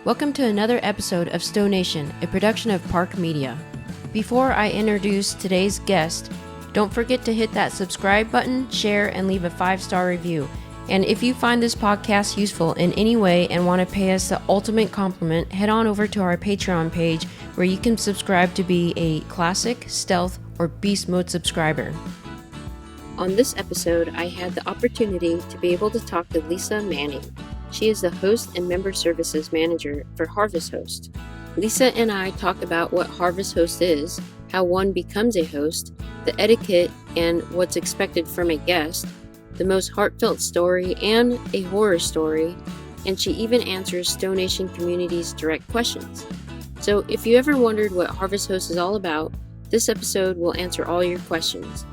Welcome to another episode of STO Nation, a production of Park Media. Before I introduce today's guest, don't forget to hit that subscribe button, share, and leave a 5-star review. And if you find this podcast useful in any way and want to pay us the ultimate compliment, head on over to our Patreon page where you can subscribe to be a Classic, Stealth, or Beast Mode subscriber. On this episode, I had the opportunity to be able to talk to Lisa Manning. She is the Host and Member Services Manager for Harvest Host. Lisa and I talk about what Harvest Host is, how one becomes a host, the etiquette and what's expected from a guest, the most heartfelt story and a horror story, and she even answers STO Nation community's direct questions. So if you ever wondered what Harvest Host is all about, this episode will answer all your questions.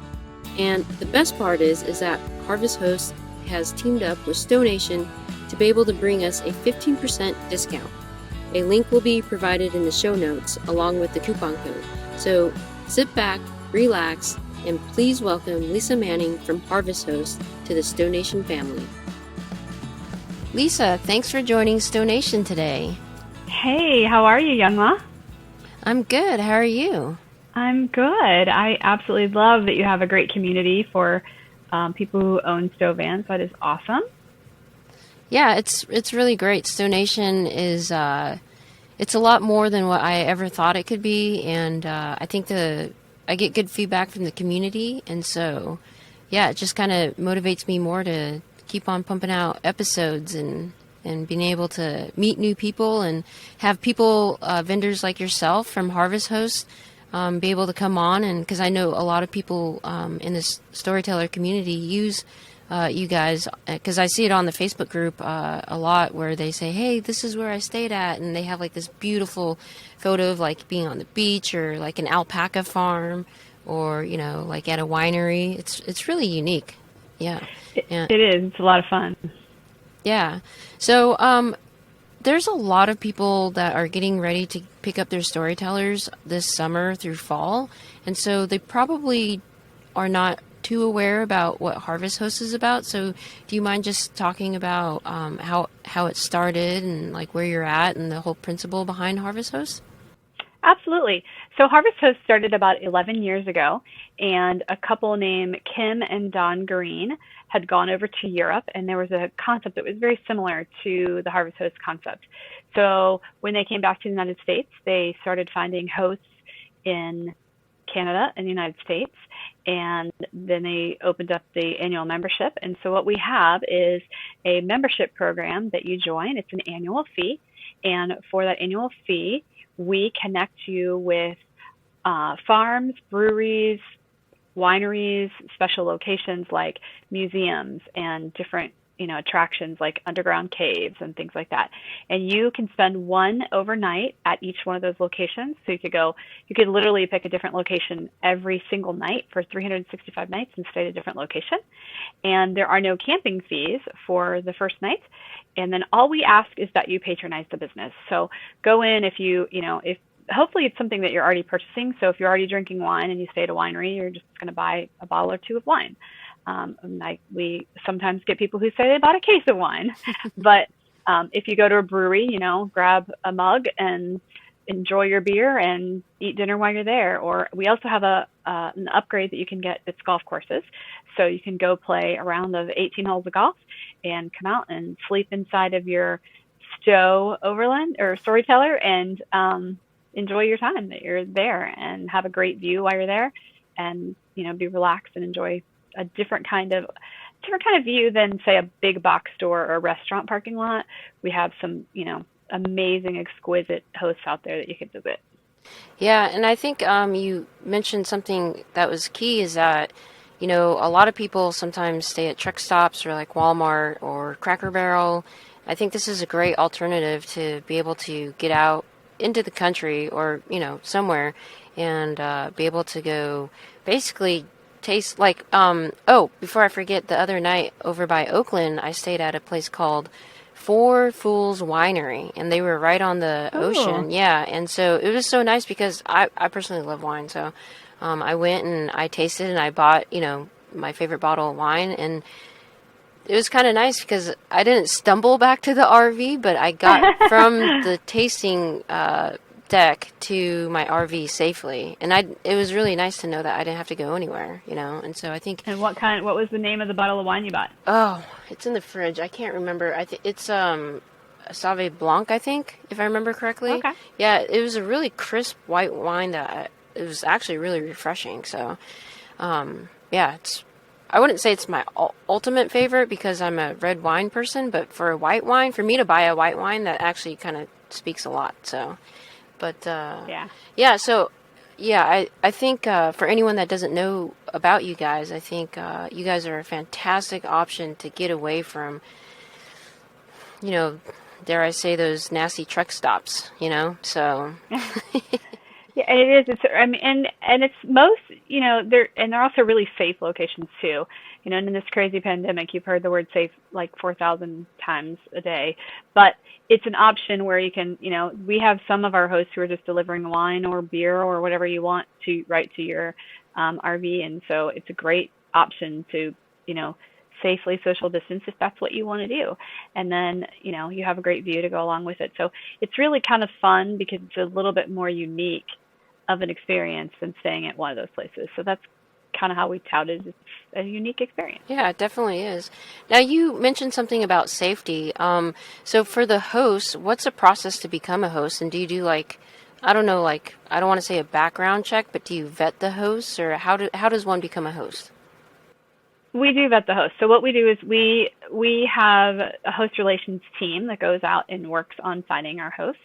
And the best part is that Harvest Host has teamed up with STO Nation to be able to bring us a 15% discount. A link will be provided in the show notes along with the coupon code. So sit back, relax, and please welcome Lisa Manning from Harvest Host to the STO Nation family. Lisa, thanks for joining STO Nation today. Hey, how are you, Youngma? I'm good. How are you? I'm good. I absolutely love that you have a great community for people who own STO vans. That is awesome. Yeah, it's really great. STO Nation is it's a lot more than what I ever thought it could be, and I think I get good feedback from the community, and so yeah, it just kind of motivates me more to keep on pumping out episodes and being able to meet new people and have people, vendors like yourself from Harvest Host, be able to come on, and because I know a lot of people in this storyteller community use you guys, because I see it on the Facebook group a lot where they say, hey, this is where I stayed at, and they have like this beautiful photo of like being on the beach or like an alpaca farm or, you know, like at a winery. It's really unique. Yeah. It is. It's a lot of fun. Yeah. So there's a lot of people that are getting ready to pick up their storytellers this summer through fall, and so they probably are not too aware about what Harvest Host is about. So do you mind just talking about how it started and like where you're at and the whole principle behind Harvest Host? Absolutely. So Harvest Host started about 11 years ago, and a couple named Kim and Don Green had gone over to Europe, and there was a concept that was very similar to the Harvest Host concept. So when they came back to the United States, they started finding hosts in Canada and the United States, and then they opened up the annual membership. And so what we have is a membership program that you join. It's an annual fee, and for that annual fee, we connect you with farms, breweries, wineries, special locations like museums and different, attractions like underground caves and things like that. And you can spend one overnight at each one of those locations. So you could literally pick a different location every single night for 365 nights and stay at a different location. And there are no camping fees for the first night. And then all we ask is that you patronize the business. So go in if if hopefully it's something that you're already purchasing. So if you're already drinking wine and you stay at a winery, you're just going to buy a bottle or two of wine. We sometimes get people who say they bought a case of wine, but if you go to a brewery, grab a mug and enjoy your beer and eat dinner while you're there. Or we also have an upgrade that you can get that's golf courses. So you can go play a round of 18 holes of golf and come out and sleep inside of your STO Overland or Storyteller and enjoy your time that you're there and have a great view while you're there and, be relaxed and enjoy a different kind of view than, say, a big box store or a restaurant parking lot. We have some, amazing, exquisite hosts out there that you could visit. Yeah, and I think you mentioned something that was key is that, a lot of people sometimes stay at truck stops or like Walmart or Cracker Barrel. I think this is a great alternative to be able to get out into the country or, somewhere and be able to go basically taste like, before I forget, the other night over by Oakland, I stayed at a place called Four Fools Winery, and they were right on the ocean. Yeah, and so it was so nice because I personally love wine, so I went and I tasted and I bought, my favorite bottle of wine, and it was kind of nice because I didn't stumble back to the RV, but I got from the tasting deck to my RV safely, and it was really nice to know that I didn't have to go anywhere, And so I think. And what was the name of the bottle of wine you bought? Oh, it's in the fridge. I can't remember. I think it's a Sauve Blanc, I think, if I remember correctly. Okay. Yeah, it was a really crisp white wine that it was actually really refreshing. So, yeah, I wouldn't say it's my ultimate favorite because I'm a red wine person, but for a white wine, for me to buy a white wine, that actually kind of speaks a lot. So, but yeah. So, yeah, I think for anyone that doesn't know about you guys, I think you guys are a fantastic option to get away from, dare I say, those nasty truck stops, so. Yeah, it is. And it's most, they're also really safe locations too. And in this crazy pandemic, you've heard the word safe like 4,000 times a day, but it's an option where you can, we have some of our hosts who are just delivering wine or beer or whatever you want right to your RV. And so it's a great option to, safely social distance if that's what you want to do. And then, you have a great view to go along with it. So it's really kind of fun because it's a little bit more unique of an experience than staying at one of those places. So that's kind of how we touted it's a unique experience. Yeah, it definitely is. Now, you mentioned something about safety. So for the hosts, what's the process to become a host? And do you do I don't want to say a background check, but do you vet the hosts, or how does one become a host? We do vet the host. So what we do is we have a host relations team that goes out and works on finding our hosts,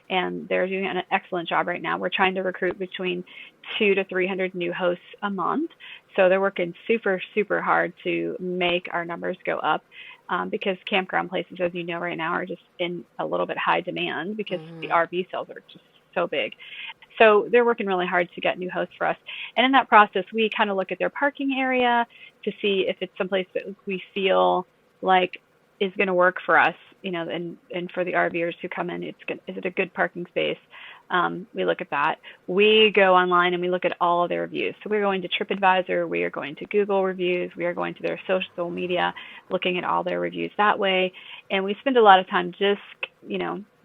and they're doing an excellent job right now. We're trying to recruit between 200 to 300 new hosts a month. So they're working super, super hard to make our numbers go up because campground places, as you know, right now are just in a little bit high demand because the RV sales are just so big. So they're working really hard to get new hosts for us. And in that process, we kind of look at their parking area to see if it's someplace that we feel like is going to work for us, and for the RVers who come in, is it a good parking space? We look at that. We go online and we look at all of their reviews. So we're going to TripAdvisor, we are going to Google reviews, we are going to their social media, looking at all their reviews that way. And we spend a lot of time just,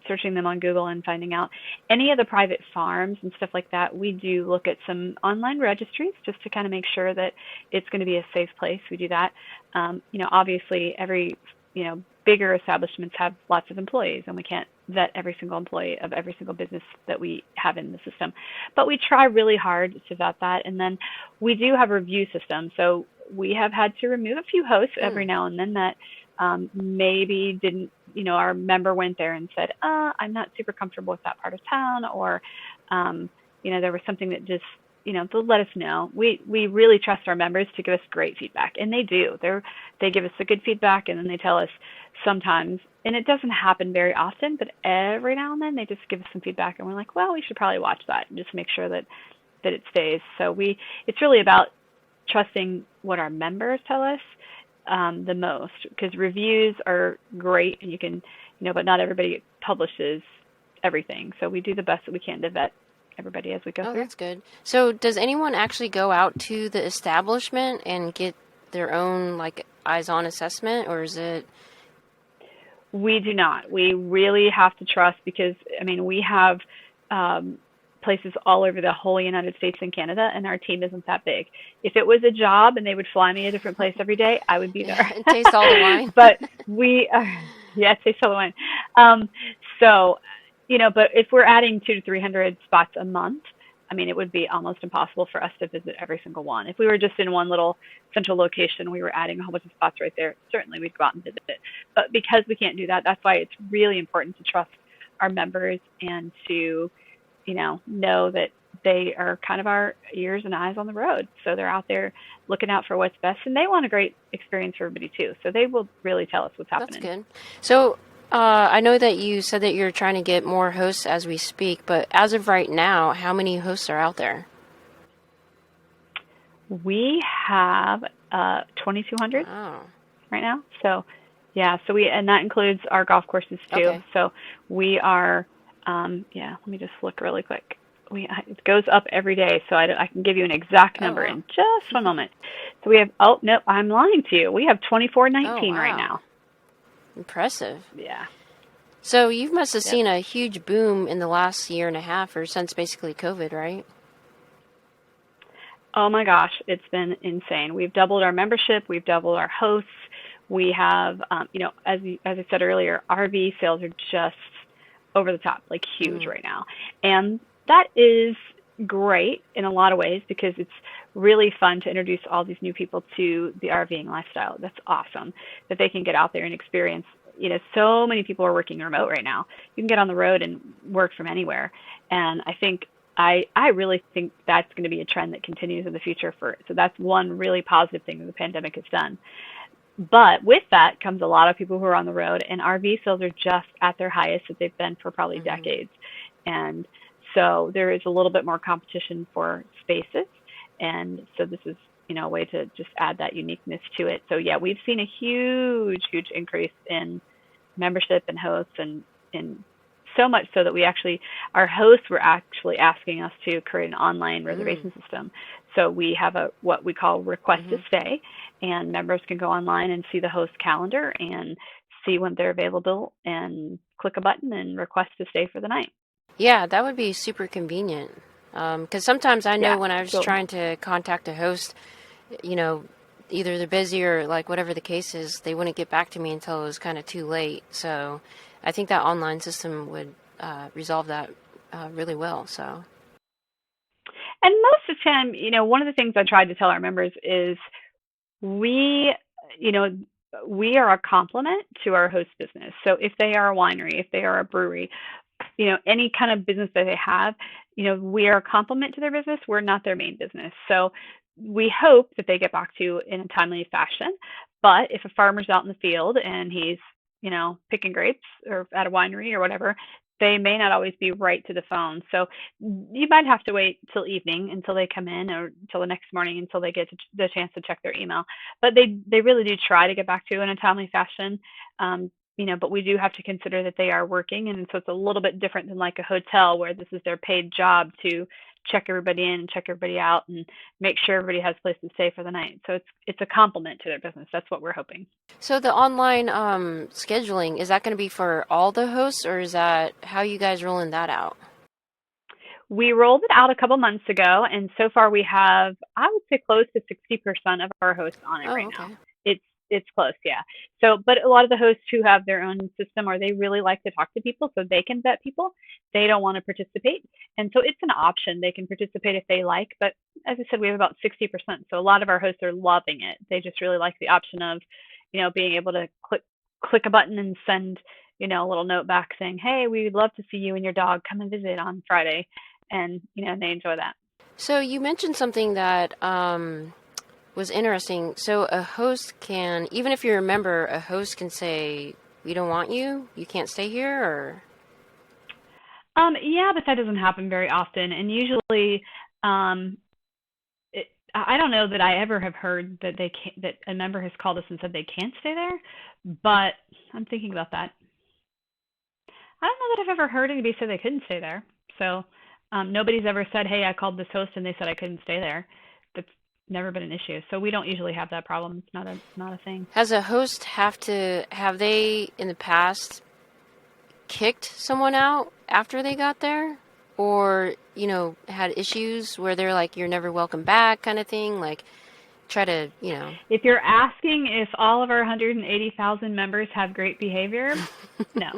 searching them on Google and finding out any of the private farms and stuff like that. We do look at some online registries just to kind of make sure that it's going to be a safe place. We do that. Obviously every, bigger establishments have lots of employees, and we can't vet every single employee of every single business that we have in the system. But we try really hard to vet that. And then we do have a review system. So we have had to remove a few hosts every now and then that maybe didn't, our member went there and said, I'm not super comfortable with that part of town, or, there was something that just, they'll let us know. We really trust our members to give us great feedback, and they do. They give us the good feedback, and then they tell us sometimes, and it doesn't happen very often, but every now and then they just give us some feedback, and we're like, well, we should probably watch that and just make sure that it stays. So it's really about trusting what our members tell us the most, because reviews are great, and you can, but not everybody publishes everything. So we do the best that we can to vet everybody as we go through. That's good. So does anyone actually go out to the establishment and get their own eyes-on assessment, or is it? We do not. We really have to trust, because we have places all over the whole United States and Canada, and our team isn't that big. If it was a job and they would fly me a different place every day, I would be there. And taste all the wine. But taste all the wine. But if we're adding 200 to 300 spots a month, it would be almost impossible for us to visit every single one. If we were just in one little central location, we were adding a whole bunch of spots right there, certainly we'd go out and visit it. But because we can't do that, that's why it's really important to trust our members and to, know that they are kind of our ears and eyes on the road. So they're out there looking out for what's best, and they want a great experience for everybody too. So they will really tell us what's happening. That's good. So I know that you said that you're trying to get more hosts as we speak, but as of right now, how many hosts are out there? We have 2,200 right now. So, and that includes our golf courses too. Okay. So we are, let me just look really quick. it goes up every day, so I can give you an exact Oh, number wow. in just one moment. So we have, oh, no, I'm lying to you. We have Oh, 2419 right wow. now. Impressive. Yeah. So you must have Yep. seen a huge boom in the last year and a half, or since basically COVID, right? Oh my gosh, it's been insane. We've doubled our membership. We've doubled our hosts. We have, as I said earlier, RV sales are just over the top, like huge Mm. right now. And that is great in a lot of ways because it's really fun to introduce all these new people to the RVing lifestyle. That's awesome that they can get out there and experience. So many people are working remote right now. You can get on the road and work from anywhere. And I really think that's going to be a trend that continues in the future so that's one really positive thing that the pandemic has done. But with that comes a lot of people who are on the road, and RV sales are just at their highest that they've been for probably Mm-hmm. decades. And so there is a little bit more competition for spaces. And so this is, a way to just add that uniqueness to it. So yeah, we've seen a huge, huge increase in membership and hosts and so much so that our hosts were actually asking us to create an online Mm. reservation system. So we have what we call request to Mm-hmm. stay, and members can go online and see the host calendar and see when they're available and click a button and request to stay for the night. Yeah, that would be super convenient. Because sometimes I know Yeah, when I was so trying to contact a host, you know, either they're busy or like whatever the case is, they wouldn't get back to me until it was kind of too late. So I think that online system would resolve that really well. So. and most of the time, one of the things I tried to tell our members is we, you know, we are a complement to our host business. So if they are a winery, if they are a brewery, any kind of business that they have, we are a complement to their business. We're not their main business. So we hope that they get back to you in a timely fashion. But if a farmer's out in the field and he's, picking grapes or at a winery or whatever, they may not always be right to the phone. So you might have to wait till evening until they come in or until the next morning until they get the chance to check their email. But they really do try to get back to you in a timely fashion. But we do have to consider that they are working, and so it's a little bit different than like a hotel where this is their paid job to check everybody in and check everybody out and make sure everybody has a place to stay for the night. So it's a complement to their business. That's what we're hoping. So the online scheduling, is that going to be for all the hosts, or is that how you guys rolling that out? We rolled it out a couple months ago, and so far we have, I would say, close to 60% of our hosts on it Oh, right now. okay. It's close, yeah. So, but a lot of the hosts who have their own system or they really like to talk to people so they can vet people, they don't want to participate. And so it's an option. They can participate if they like, but as I said, we have about 60%. So a lot of our hosts are loving it. They just really like the option of, being able to click a button and send, a little note back saying, "Hey, we'd love to see you and your dog. Come and visit on Friday." And, they enjoy that. So you mentioned something that was interesting. So a host can, even if you're a member, a host can say, "We don't want you. You can't stay here," or. Yeah, but that doesn't happen very often. And usually, um, I don't know that I ever have heard that that a member has called us and said they can't stay there, but I'm thinking about that. I don't know that I've ever heard anybody say they couldn't stay there. So nobody's ever said, "Hey, I called this host and they said I couldn't stay there." That's never been an issue. So we don't usually have that problem. It's not a thing. Has a host have they in the past kicked someone out after they got there? Or, had issues where they're like, "You're never welcome back," kind of thing? Like, try to. If you're asking if all of our 180,000 members have great behavior, no.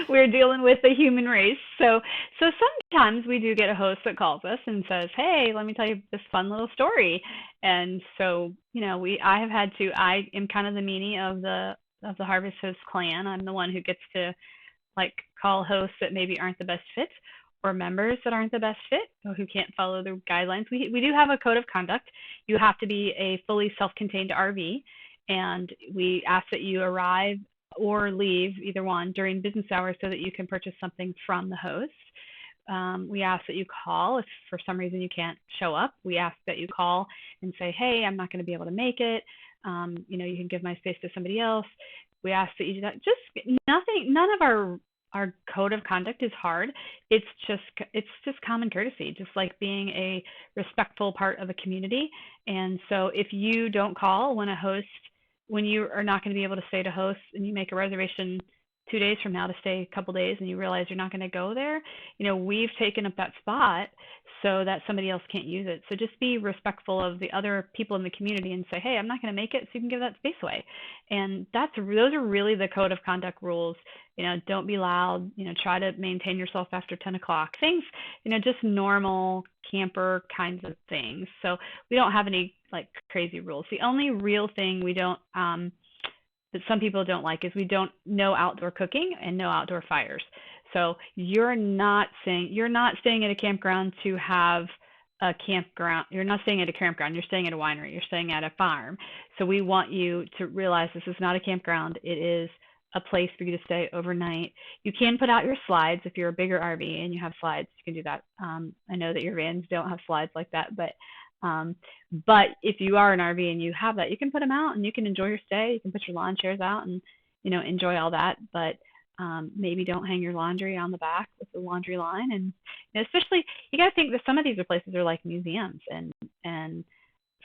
We're dealing with the human race. So sometimes we do get a host that calls us and says, "Hey, let me tell you this fun little story." And so, I am kind of the meanie of the Harvest Host clan. I'm the one who gets to like call hosts that maybe aren't the best fit or members that aren't the best fit or who can't follow the guidelines. We do have a code of conduct. You have to be a fully self-contained RV, and we ask that you arrive or leave, either one, during business hours so that you can purchase something from the host. We ask that you call if for some reason you can't show up. We ask that you call and say, "Hey, I'm not going to be able to make it. You can give my space to somebody else." We ask that you do that. Just nothing, none of our code of conduct is hard. It's just common courtesy, just like being a respectful part of a community. And so if you don't call when you are not going to be able to stay to host, and you make a reservation 2 days from now to stay a couple days, and you realize you're not going to go there, we've taken up that spot so that somebody else can't use it. So just be respectful of the other people in the community and say, hey, I'm not going to make it, so you can give that space away. And those are really the code of conduct rules. Don't be loud, try to maintain yourself after 10 o'clock. Things, just normal camper kinds of things. So we don't have any like crazy rules. The only real thing we don't, that some people don't like, is we don't no outdoor cooking and no outdoor fires. So you're not staying at a campground to have a campground. You're not staying at a campground. You're staying at a winery. You're staying at a farm. So we want you to realize this is not a campground. It is a place for you to stay overnight. You can put out your slides if you're a bigger RV and you have slides. You can do that. I know that your vans don't have slides like that, but if you are an RV and you have that, you can put them out and you can enjoy your stay. You can put your lawn chairs out and enjoy all that. But maybe don't hang your laundry on the back with the laundry line. And especially, you got to think that some of these are places are like museums and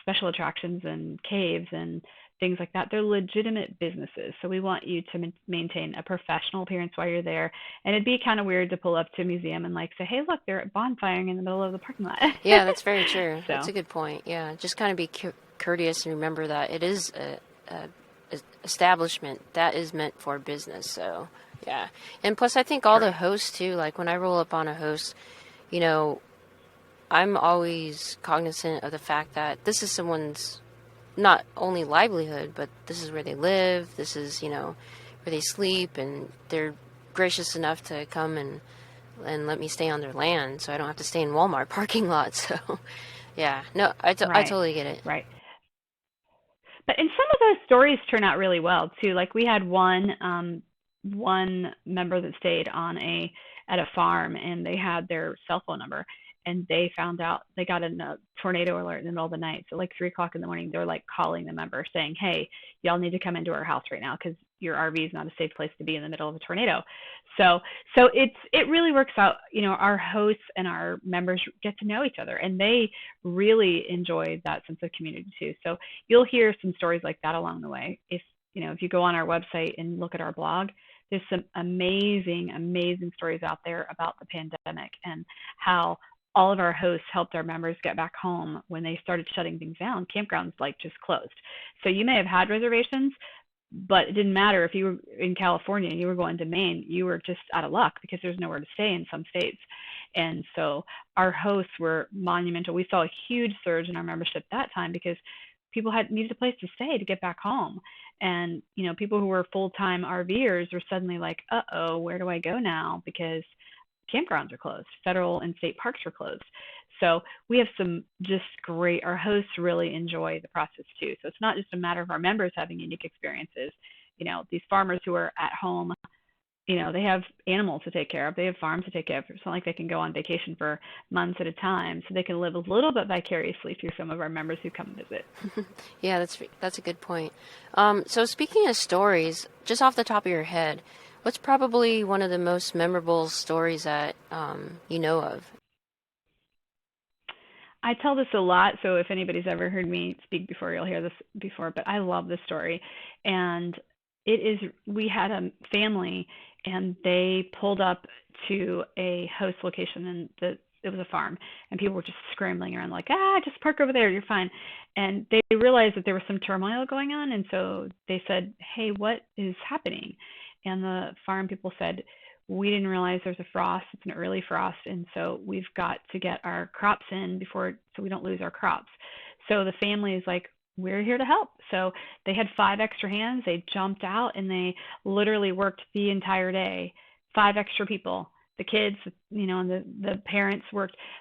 special attractions and caves and things like that. They're legitimate businesses. So we want you to maintain a professional appearance while you're there. And it'd be kind of weird to pull up to a museum and say, hey, look, they're bonfiring in the middle of the parking lot. Yeah, that's very true. That's a good point. Yeah, just kind of be courteous and remember that it is a establishment that is meant for business. So, yeah. And plus, I think all the hosts, too, like when I roll up on a host, I'm always cognizant of the fact that this is someone's not only livelihood, but this is where they live, this is, where they sleep, and they're gracious enough to come and let me stay on their land so I don't have to stay in Walmart parking lot. So, yeah, no, I totally get it. Right. But and some of those stories turn out really well, too. Like we had one member that stayed at a farm, and they had their cell phone number. And they found out, they got a tornado alert in the middle of the night. So 3 o'clock in the morning, they're calling the member saying, hey, y'all need to come into our house right now because your RV is not a safe place to be in the middle of a tornado. So it really works out. Our hosts and our members get to know each other, and they really enjoy that sense of community too. So you'll hear some stories like that along the way. If you go on our website and look at our blog, there's some amazing, amazing stories out there about the pandemic and how all of our hosts helped our members get back home when they started shutting things down. Campgrounds just closed. So you may have had reservations, but it didn't matter if you were in California and you were going to Maine, you were just out of luck because there's nowhere to stay in some states. And so our hosts were monumental. We saw a huge surge in our membership that time because people needed a place to stay to get back home. And, people who were full-time RVers were suddenly like, uh-oh, where do I go now? Because campgrounds are closed. Federal and state parks are closed. So we have some just great, our hosts really enjoy the process too. So it's not just a matter of our members having unique experiences. These farmers who are at home, they have animals to take care of. They have farms to take care of. It's not like they can go on vacation for months at a time. So they can live a little bit vicariously through some of our members who come visit. Yeah, that's a good point. So speaking of stories, just off the top of your head, what's probably one of the most memorable stories that you know of? I tell this a lot, so if anybody's ever heard me speak before, you'll hear this before, but I love this story. And we had a family, and they pulled up to a host location, and it was a farm, and people were just scrambling around just park over there, you're fine. And they realized that there was some turmoil going on, and so they said, hey, what is happening? And the farm people said, we didn't realize there's a frost. It's an early frost. And so we've got to get our crops in so we don't lose our crops. So the family is like, we're here to help. So they had 5 extra hands. They jumped out and they literally worked the entire day. 5 extra people. The kids, and the parents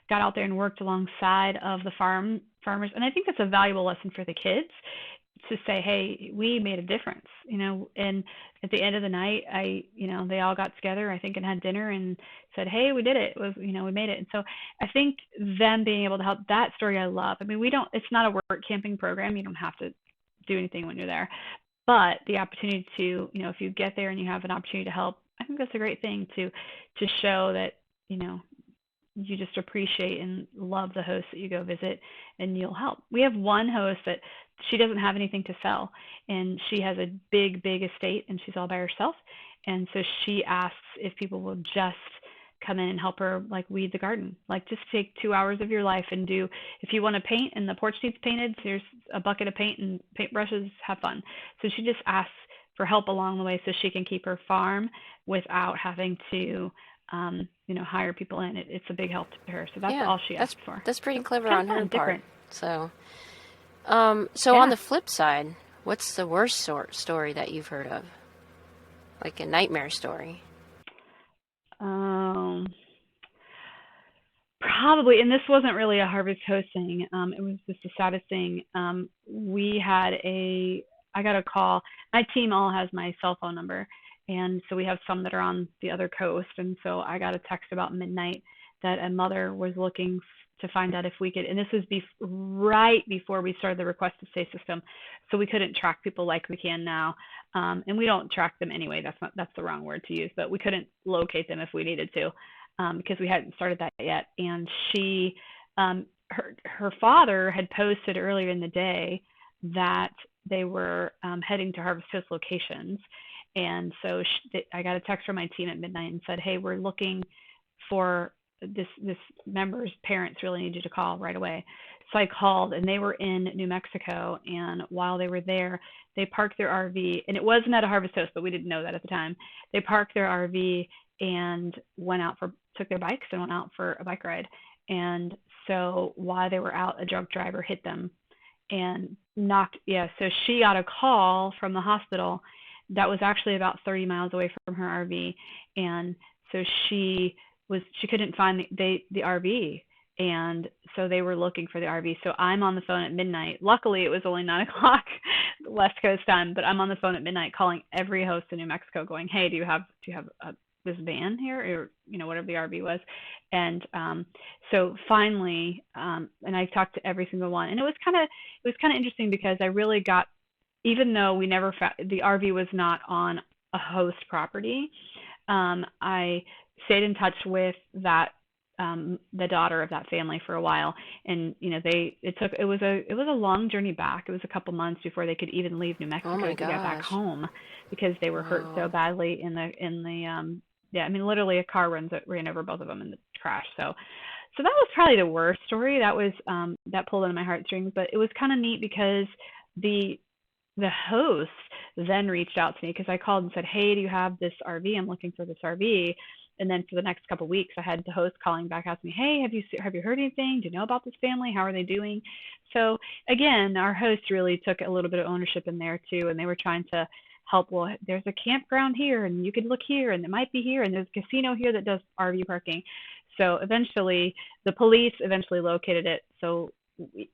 got out there and worked alongside of the farmers. And I think that's a valuable lesson for the kids to say, hey, we made a difference, and at the end of the night, they all got together, I think, and had dinner and said, hey, we did it. It was, we made it. And so I think them being able to help, that story I love. I mean, it's not a work camping program. You don't have to do anything when you're there, but the opportunity to, if you get there and you have an opportunity to help I think that's a great thing to show that, you know, you just appreciate and love the host that you go visit, and you'll help. We have one host that she doesn't have anything to sell, and she has a big estate, and she's all by herself. And so she asks if people will just come in and help her, like, weed the garden. Like, just take 2 hours of your life and do, if you want to paint and the porch needs painted, here's a bucket of paint and paintbrushes, have fun. So she just asks for help along the way so she can keep her farm without having to hire people in. It's a big help to her. So that's all she asked for. That's pretty so clever on her part. Different. So on the flip side, what's the worst story that you've heard of? Like a nightmare story? Probably, and this wasn't really a harvest host thing. It was just the saddest thing. I got a call. My team all has my cell phone number, and so we have some that are on the other coast. And so I got a text about midnight that a mother was looking to find out if we could, and this was right before we started the request to stay system, so we couldn't track people like we can now. And we don't track them anyway. That's the wrong word to use, but we couldn't locate them if we needed to, because we hadn't started that yet. And she, her father had posted earlier in the day that they were heading to Harvest Host locations. And so I got a text from my team at midnight and said, hey, we're looking for this member's parents really need you to call right away. So I called, and they were in New Mexico, and while they were there, they parked their RV, and it wasn't at a Harvest Host, but we didn't know that at the time. They parked their RV and took their bikes and went out for a bike ride. And so while they were out, a drunk driver hit them and so she got a call from the hospital that was actually about 30 miles away from her RV, and so she couldn't find the RV, and so they were looking for the RV. So I'm on the phone at midnight. Luckily, it was only 9 o'clock West Coast time, but I'm on the phone at midnight calling every host in New Mexico, going, "Hey, do you have this van here, or whatever the RV was?" And so finally, and I talked to every single one, and it was kind of interesting because I really got, even though we never found the RV was not on a host property, I stayed in touch with the daughter of that family for a while, and it was a long journey back. It was a couple months before they could even leave New Mexico to get back home, because they were hurt so badly in the literally a car ran over both of them in the crash. So that was probably the worst story. That was that pulled on my heartstrings, but it was kind of neat because the host then reached out to me, because I called and said, "Hey, do you have this RV? I'm looking for this RV." And then for the next couple of weeks, I had the host calling back, asking me, "Hey, have you heard anything? Do you know about this family? How are they doing?" So again, our host really took a little bit of ownership in there too, and they were trying to help. Well, there's a campground here, and you could look here, and it might be here, and there's a casino here that does RV parking. So eventually, the police located it. So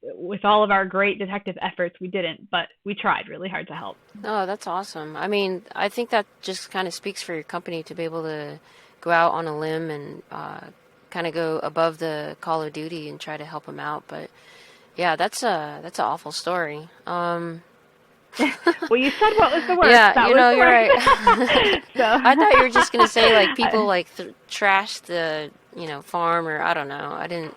with all of our great detective efforts, we didn't, but we tried really hard to help. Oh, that's awesome. I mean, I think that just kind of speaks for your company to be able to go out on a limb and kind of go above the call of duty and try to help them out. But yeah, that's an awful story. Well, you said what was the worst. Yeah, you're right. So. I thought you were just going to say like people trash the farm, or I don't know. I didn't.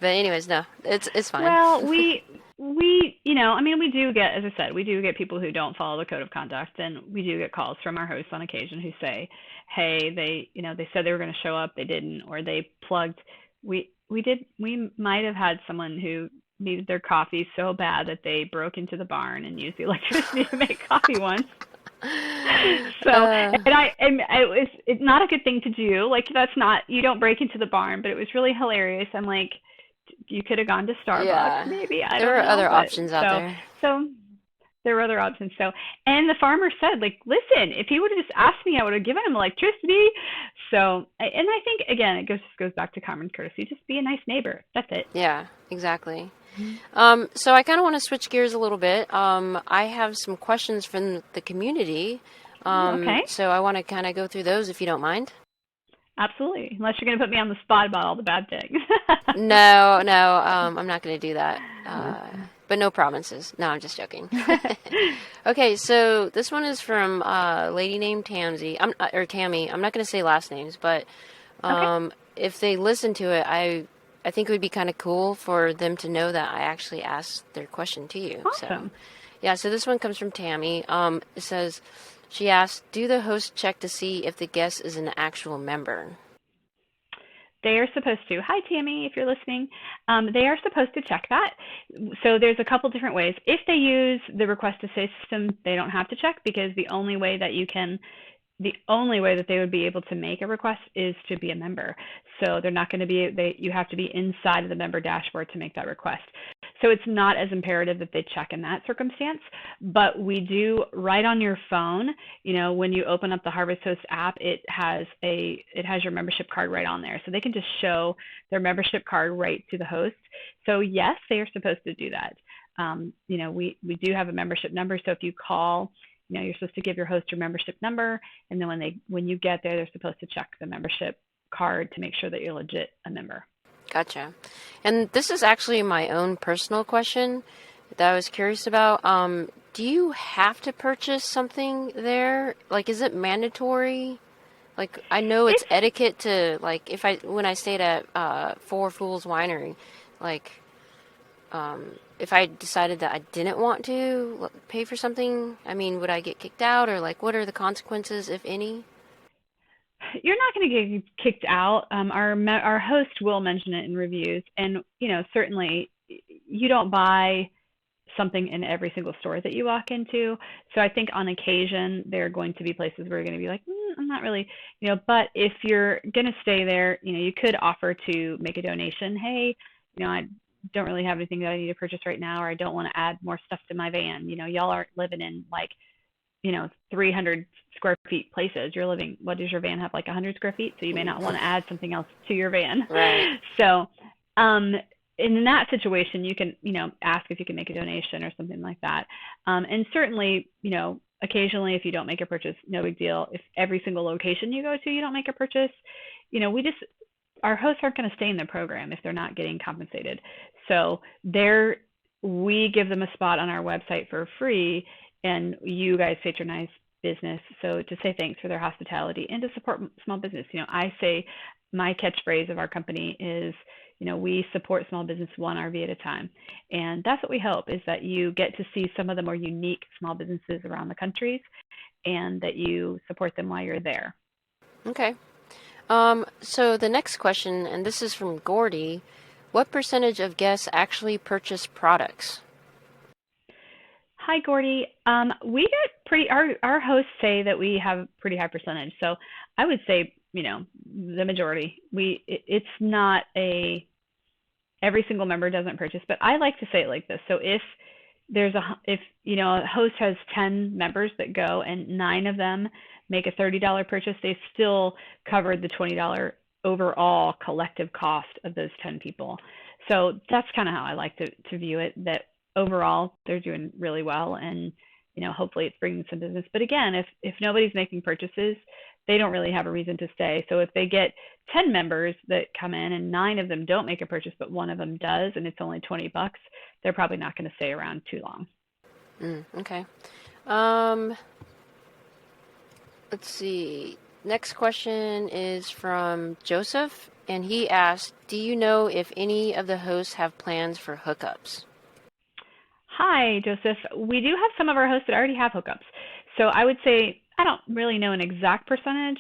But anyways, no, it's fine. Well, we do get, as I said, we do get people who don't follow the code of conduct, and we do get calls from our hosts on occasion who say, "Hey, they said they were going to show up, they didn't, or they plugged." We might have had someone who needed their coffee so bad that they broke into the barn and used the electricity to make coffee once. So, it's not a good thing to do. Like, you don't break into the barn, but it was really hilarious. I'm like, you could have gone to Starbucks, maybe. There are other options out there. So there were other options. So, and the farmer said, like, listen, if he would have just asked me, I would have given him electricity. So, and I think, again, it goes back to common courtesy. Just be a nice neighbor. That's it. Yeah, exactly. So I kind of want to switch gears a little bit. I have some questions from the community. Okay. So I want to kind of go through those, if you don't mind. Absolutely. Unless you're going to put me on the spot about all the bad things. No, I'm not going to do that. but no promises. No, I'm just joking. Okay, so this one is from a lady named Tammy. I'm not going to say last names, but if they listen to it, I think it would be kind of cool for them to know that I actually asked their question to you. Awesome. So, yeah, so this one comes from Tammy. It says, she asked, do the host check to see if the guest is an actual member? They are supposed to. Hi, Tammy, if you're listening. They are supposed to check that. So there's a couple different ways. If they use the request to say system, they don't have to check, because the only way that they would be able to make a request is to be a member. So they're not going to be, you have to be inside of the member dashboard to make that request. So it's not as imperative that they check in that circumstance, but we do right on your phone, when you open up the Harvest Host app, it has your membership card right on there. So they can just show their membership card right to the host. So yes, they are supposed to do that. We do have a membership number. So if you call, you're supposed to give your host your membership number, and then when you get there, they're supposed to check the membership card to make sure that you're legit a member. Gotcha. And this is actually my own personal question that I was curious about. Do you have to purchase something there? Like, is it mandatory? Like, I know it's etiquette to, like, when I stayed at Four Fools Winery, like, if I decided that I didn't want to pay for something, I mean, would I get kicked out, or like, what are the consequences, if any? You're not going to get kicked out. Our host will mention it in reviews, and certainly you don't buy something in every single store that you walk into. So I think on occasion there are going to be places where you're going to be like, I'm not really, But if you're going to stay there, you could offer to make a donation. Hey, I don't really have anything that I need to purchase right now, or I don't want to add more stuff to my van. Y'all aren't living in 300 square feet places. You're living, what does your van have, like 100 square feet? So you may not want to add something else to your van. Right. So in that situation, you can, ask if you can make a donation or something like that. And certainly, occasionally if you don't make a purchase, no big deal. If every single location you go to, you don't make a purchase, our hosts aren't going to stay in the program if they're not getting compensated. So we give them a spot on our website for free, and you guys patronize business. So to say thanks for their hospitality and to support small business, I say my catchphrase of our company is, we support small business one RV at a time. And that's what we hope, is that you get to see some of the more unique small businesses around the countries, and that you support them while you're there. Okay. So the next question, and this is from Gordy, what percentage of guests actually purchase products? Hi, Gordy. We get our hosts say that we have a pretty high percentage. So I would say, the majority. It's not every single member doesn't purchase, but I like to say it like this. So if a host has 10 members that go and 9 of them make a $30 purchase, they still covered the $20 overall collective cost of those 10 people. So that's kind of how I like to view it, that overall they're doing really well, and hopefully it's bringing some business. But again, if nobody's making purchases, they don't really have a reason to stay. So if they get 10 members that come in and 9 of them don't make a purchase, but one of them does, and it's only $20, they're probably not going to stay around too long. Okay. Let's see. Next question is from Joseph, and he asked, do you know if any of the hosts have plans for hookups? Hi, Joseph. We do have some of our hosts that already have hookups. So I would say, I don't really know an exact percentage,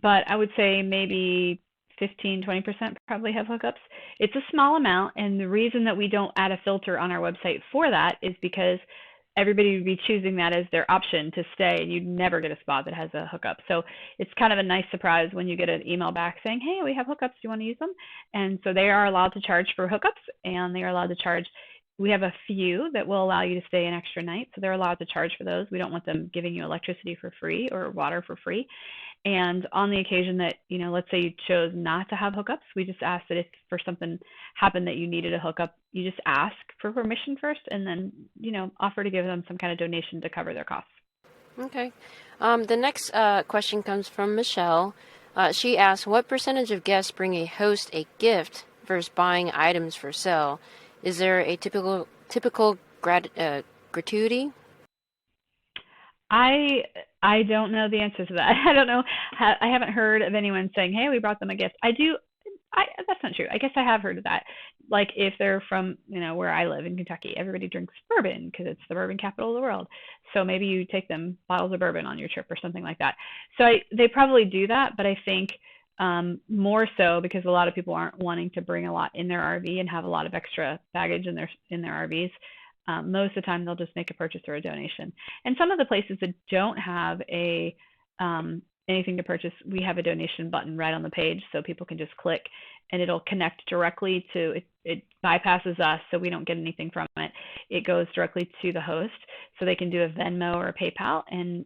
but I would say maybe 15-20% probably have hookups. It's a small amount, and the reason that we don't add a filter on our website for that is because everybody would be choosing that as their option to stay, and you'd never get a spot that has a hookup. So it's kind of a nice surprise when you get an email back saying, hey, we have hookups, do you want to use them? And so they are allowed to charge for hookups, and they are allowed to charge. We have a few that will allow you to stay an extra night, so they're allowed to charge for those. We don't want them giving you electricity for free or water for free. And on the occasion that, let's say you chose not to have hookups, we just ask that if for something happened that you needed a hookup, you just ask for permission first, and then, offer to give them some kind of donation to cover their costs. Okay. The next question comes from Michelle. She asks, what percentage of guests bring a host a gift versus buying items for sale? Is there a typical gratuity? I don't know the answer to that. I don't know. I haven't heard of anyone saying, "Hey, we brought them a gift." I do. That's not true. I guess I have heard of that. Like if they're from, where I live in Kentucky, everybody drinks bourbon because it's the bourbon capital of the world. So maybe you take them bottles of bourbon on your trip or something like that. So they probably do that, but I think more so because a lot of people aren't wanting to bring a lot in their RV and have a lot of extra baggage in their RVs. Most of the time, they'll just make a purchase or a donation. And some of the places that don't have anything to purchase, we have a donation button right on the page, so people can just click, and it'll connect directly to it. It bypasses us, so we don't get anything from it. It goes directly to the host, so they can do a Venmo or a PayPal, and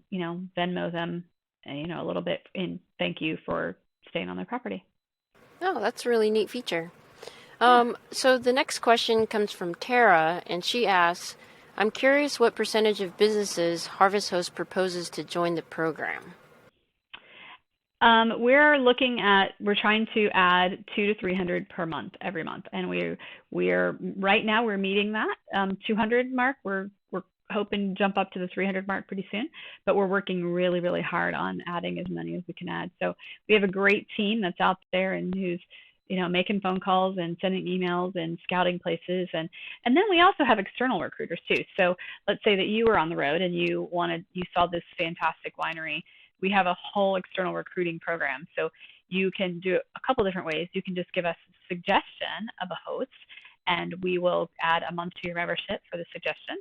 Venmo them, a little bit in thank you for staying on their property. Oh, that's a really neat feature. So the next question comes from Tara, and she asks, I'm curious what percentage of businesses Harvest Host proposes to join the program. We're trying to add 200 to 300 per month, every month. And we're right now we're meeting that 200 mark. We're hoping to jump up to the 300 mark pretty soon, but we're working really, really hard on adding as many as we can add. So we have a great team that's out there and who's making phone calls and sending emails and scouting places. And then we also have external recruiters too. So let's say that you were on the road and you saw this fantastic winery. We have a whole external recruiting program. So you can do a couple different ways. You can just give us a suggestion of a host and we will add a month to your membership for the suggestion.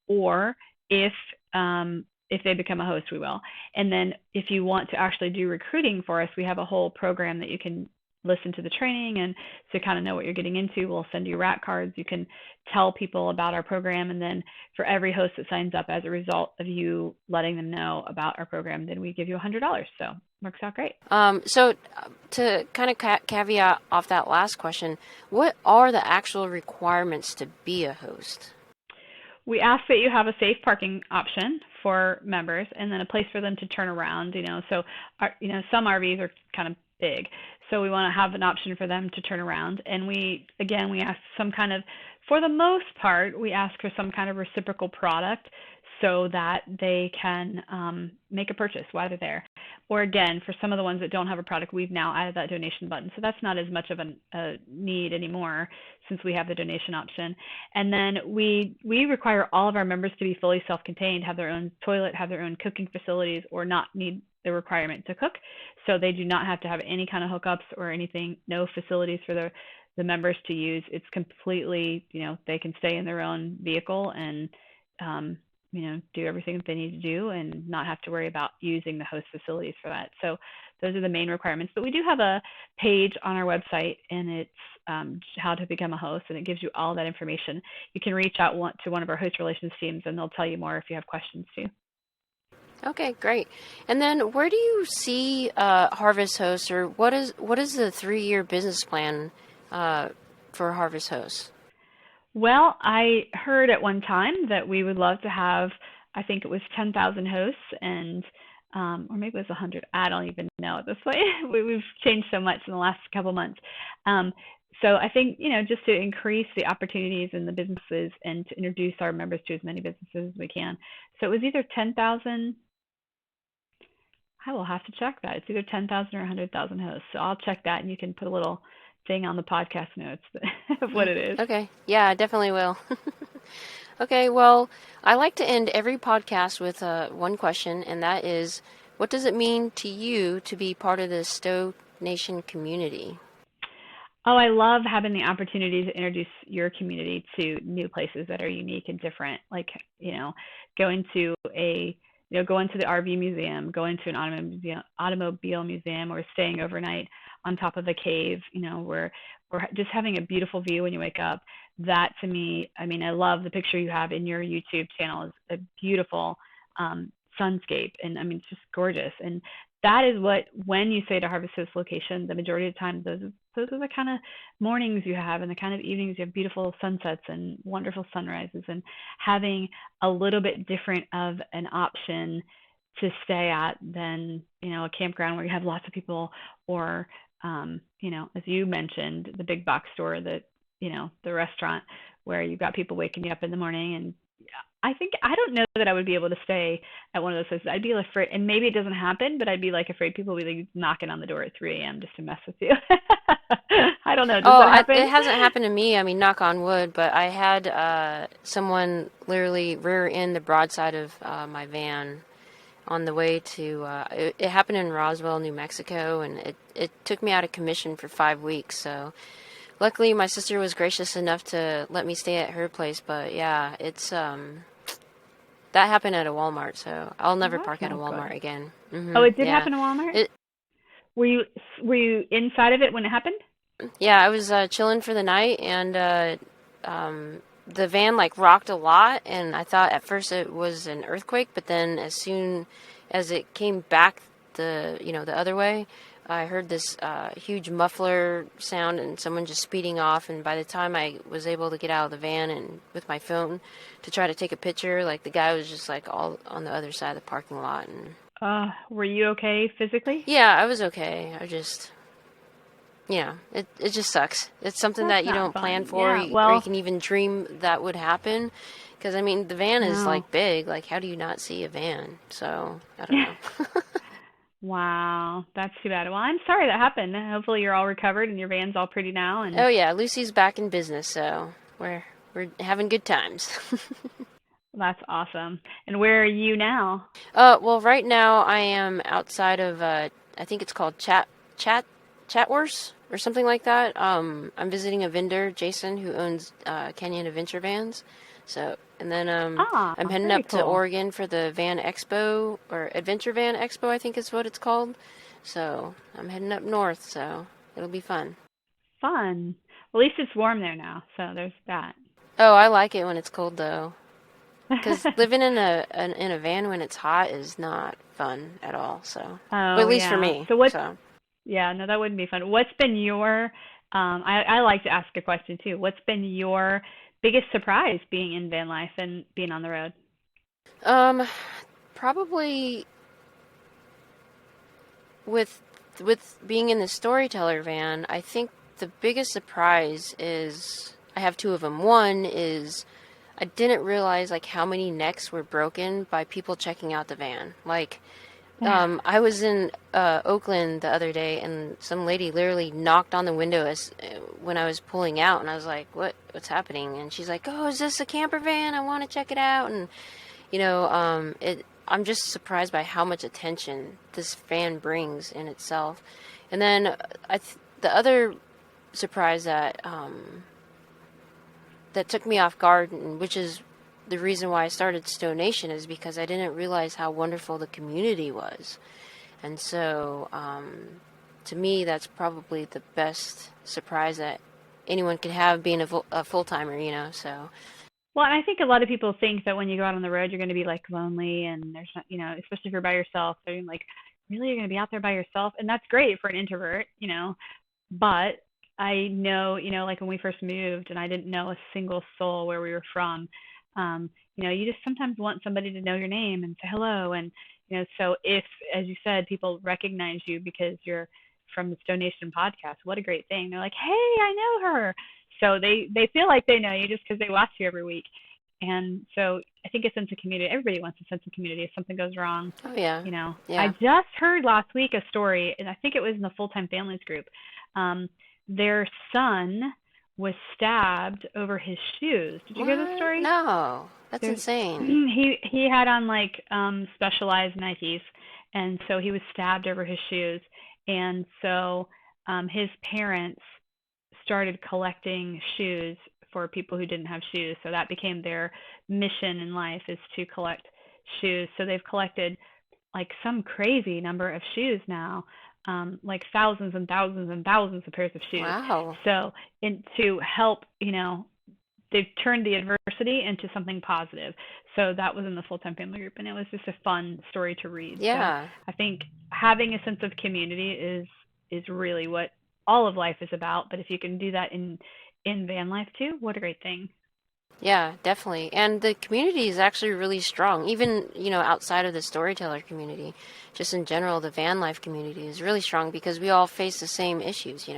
Or if they become a host, we will. And then if you want to actually do recruiting for us, we have a whole program that you can listen to the training and to kind of know what you're getting into. We'll send you rat cards. You can tell people about our program. And then for every host that signs up as a result of you letting them know about our program, then we give you $100. So it works out great. So to kind of caveat off that last question, what are the actual requirements to be a host? We ask that you have a safe parking option for members and then a place for them to turn around, so some RVs are kind of big. So we want to have an option for them to turn around. And we ask for the most part, we ask for some kind of reciprocal product so that they can make a purchase while they're there. Or again, for some of the ones that don't have a product, we've now added that donation button. So that's not as much of a need anymore since we have the donation option. And then we require all of our members to be fully self-contained, have their own toilet, have their own cooking facilities, or not need the requirement to cook. So they do not have to have any kind of hookups or anything, no facilities for the members to use. It's completely, they can stay in their own vehicle and do everything that they need to do and not have to worry about using the host facilities for that. So those are the main requirements. But we do have a page on our website, and it's how to become a host, and it gives you all that information. You can reach out to one of our host relations teams, and they'll tell you more if you have questions too. Okay, great. And then where do you see Harvest Host, or what is the 3-year business plan for Harvest Host? Well, I heard at one time that we would love to have, I think it was 10,000 hosts, and or maybe it was 100. I don't even know at this point. We've changed so much in the last couple months. So I think, just to increase the opportunities in the businesses and to introduce our members to as many businesses as we can. So it was either 10,000. I will have to check that. It's either 10,000 or 100,000 hosts. So I'll check that, and you can put a little thing on the podcast notes of what it is. Okay. Yeah, I definitely will. Okay, well, I like to end every podcast with one question, and that is, what does it mean to you to be part of the STO Nation community? Oh, I love having the opportunity to introduce your community to new places that are unique and different, like, going to the RV museum, going to an automobile museum, or staying overnight on top of a cave, where we're just having a beautiful view when you wake up. That to me, I love the picture you have in your YouTube channel. Is a beautiful sunscape, and it's just gorgeous. And that is what, when you say to Harvest Host location, the majority of the time, those are the kind of mornings you have and the kind of evenings you have, beautiful sunsets and wonderful sunrises, and having a little bit different of an option to stay at than, a campground where you have lots of people, or, as you mentioned, the big box store, that, the restaurant where you've got people waking you up in the morning and I don't know that I would be able to stay at one of those places. I'd be afraid, and maybe it doesn't happen, but I'd be like afraid people would be like knocking on the door at 3 a.m. just to mess with you. I don't know. Does that It happen? hasn't happened to me. I mean, knock on wood, but I had someone literally rear end the broadside of my van on the way to. It happened in Roswell, New Mexico, and it took me out of commission for 5 weeks. So luckily, my sister was gracious enough to let me stay at her place. But yeah, it's that happened at a Walmart, so I'll Oh, never that's park at a not good. Walmart again. Oh, it did Yeah. happen to Walmart? It Were you were you inside of it when it happened? Yeah, I was chilling for the night, and the van like rocked a lot, and I thought at first it was an earthquake, but then as soon as it came back the other way, I heard this huge muffler sound and someone just speeding off, and by the time I was able to get out of the van and with my phone to try to take a picture, like the guy was just like all on the other side of the parking lot. And Were you okay physically? yeah, I was okay. It just sucks. It's something That's that you not don't plan fun. for, Yeah. or you Well, can even dream that would happen. Because, I mean, the van is, no. like, big. Like, how do you not see a van? So, I don't know. Wow, that's too bad. Well, I'm sorry that happened. Hopefully you're all recovered and your van's all pretty now. Oh, And yeah, Lucy's back in business, so we're having good times. that's awesome. And where are you now? Well, right now I am outside of, I think it's called Chatworth or something like that. I'm visiting a vendor, Jason, who owns Canyon Adventure Vans. So, and then Ah, I'm heading very up to cool. Oregon for the Van Expo, or Adventure Van Expo, I think is what it's called. So I'm heading up north, so it'll be fun. Fun. Well, at least it's warm there now, so there's that. Oh, I like it when it's cold though, because living in a van when it's hot is not fun at all. So, well, at Oh, least for yeah. me. So what's So. Yeah, no, that wouldn't be fun. What's been your I like to ask a question too. What's been your biggest surprise being in van life and being on the road? Um, Probably with being in the storyteller van, I think the biggest surprise is I have two of them. One is I didn't realize like how many necks were broken by people checking out the van. Like I was in Oakland the other day, and some lady literally knocked on the window as when I was pulling out, and I was like, What's happening?" And she's like, "Oh, is this a camper van? I want to check it out." And I'm just surprised by how much attention this fan brings in itself. And then the other surprise that took me off guard, and which is the reason why I started STO Nation, is because I didn't realize how wonderful the community was. And so, to me, that's probably the best surprise that anyone could have being a full timer. So, Well, and I think a lot of people think that when you go out on the road, you're going to be like lonely and there's not, especially if you're by yourself. They're like, really, you're going to be out there by yourself? And that's great for an introvert. But I know, like when we first moved and I didn't know a single soul where we were from, you just sometimes want somebody to know your name and say hello. And, so if, as you said, people recognize you because you're from the STO Nation podcast, what a great thing. They're like, hey, I know her. So they feel like they know you just because they watch you every week. And so I think a sense of community, everybody wants a sense of community if something goes wrong. oh yeah, I yeah. just heard last week a story, and I think it was in the Full Time Families group. Um, their son was stabbed over his shoes. Did you hear this What? story? No, that's There's insane. he had on like specialized Nikes, and so he was stabbed over his shoes. And so his parents started collecting shoes for people who didn't have shoes. So that became their mission in life, is to collect shoes. So they've collected like some crazy number of shoes now, like thousands and thousands and thousands of pairs of shoes. Wow. So, to help, they've turned the adversity into something positive. So that was in the Full Time Family group, and it was just a fun story to read. So Yeah. I think having a sense of community is really what all of life is about. But if you can do that in van life too, what a great thing. Yeah, definitely. And the community is actually really strong, even, outside of the storyteller community. Just in general, the van life community is really strong because we all face the same issues.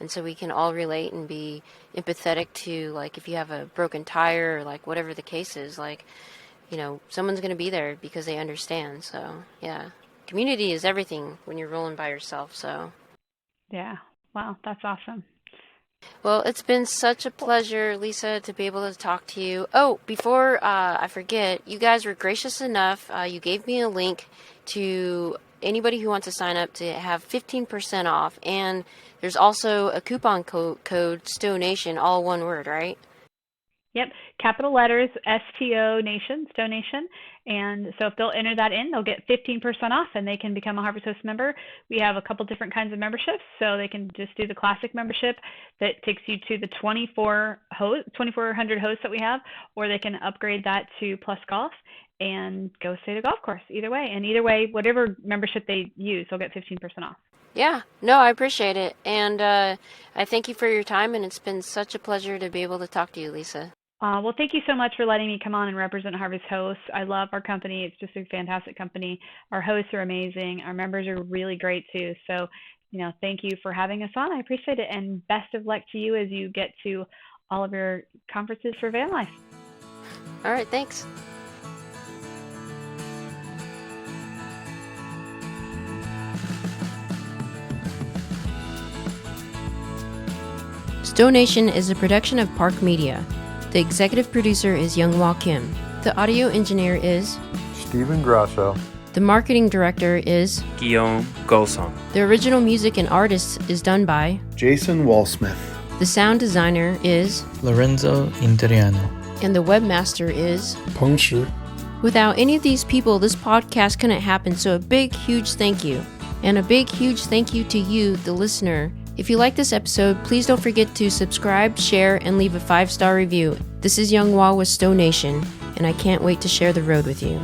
And so we can all relate and be empathetic to, like, if you have a broken tire or, like, whatever the case is, like, you know, someone's going to be there because they understand. So, yeah. Community is everything when you're rolling by yourself, so. Yeah. Wow, that's awesome. Well, it's been such a pleasure, Lisa, to be able to talk to you. Oh, before I forget, you guys were gracious enough. You gave me a link to anybody who wants to sign up to have 15% off. And there's also a coupon code STO Nation, all one word, right? Yep, capital letters, STO Nation, STO Nation. And so if they'll enter that in, they'll get 15% off and they can become a Harvest Host member. We have a couple different kinds of memberships. So they can just do the classic membership that takes you to the 2,400 hosts that we have, or they can upgrade that to Plus Golf and go stay at a golf course. Either way. And either way, whatever membership they use, they'll get 15% off. Yeah, no, I appreciate it. And I thank you for your time. And it's been such a pleasure to be able to talk to you, Lisa. Well, thank you so much for letting me come on and represent Harvest Hosts. I love our company. It's just a fantastic company. Our hosts are amazing. Our members are really great too. So, you know, thank you for having us on. I appreciate it. And best of luck to you as you get to all of your conferences for van life. All right, thanks. STO Nation is a production of Park Media. The executive producer is Younghwa Kim. The audio engineer is Stephen Grasso. The marketing director is Guillaume Golsong. The original music and artists is done by Jason Walsmith. The sound designer is Lorenzo Interiano. And the webmaster is Peng. Without any of these people, this podcast couldn't happen, so a big, huge thank you. And a big, huge thank you to you, the listener. If you like this episode, please don't forget to subscribe, share, and leave a 5-star review. This is Younghwa with STO Nation, and I can't wait to share the road with you.